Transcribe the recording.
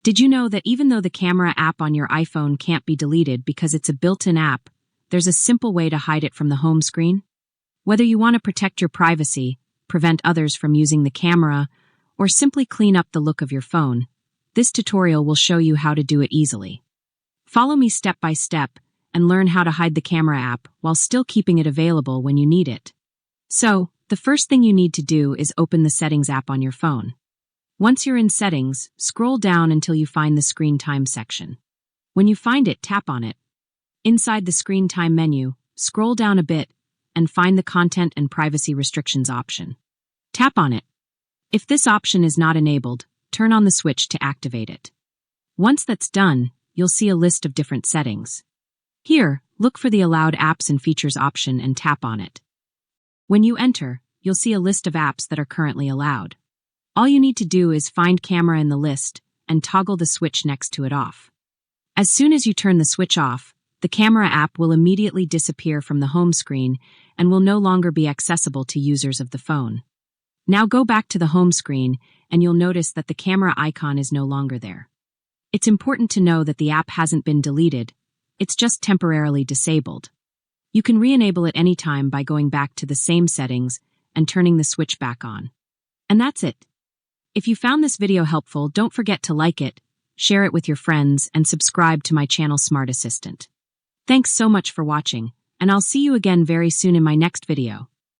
Did you know that even though the camera app on your iPhone can't be deleted because it's a built-in app, there's a simple way to hide it from the home screen? Whether you want to protect your privacy, prevent others from using the camera, or simply clean up the look of your phone, this tutorial will show you how to do it easily. Follow me step by step and learn how to hide the camera app while still keeping it available when you need it. So, the first thing you need to do is open the Settings app on your phone. Once you're in Settings, scroll down until you find the Screen Time section. When you find it, tap on it. Inside the Screen Time menu, scroll down a bit and find the Content and Privacy Restrictions option. Tap on it. If this option is not enabled, turn on the switch to activate it. Once that's done, you'll see a list of different settings. Here, look for the Allowed Apps and Features option and tap on it. When you enter, you'll see a list of apps that are currently allowed. All you need to do is find Camera in the list and toggle the switch next to it off. As soon as you turn the switch off, the Camera app will immediately disappear from the home screen and will no longer be accessible to users of the phone. Now go back to the home screen and you'll notice that the camera icon is no longer there. It's important to know that the app hasn't been deleted, it's just temporarily disabled. You can re-enable it anytime by going back to the same settings and turning the switch back on. And that's it. If you found this video helpful, don't forget to like it, share it with your friends, and subscribe to my channel Smart Assistant. Thanks so much for watching, and I'll see you again very soon in my next video.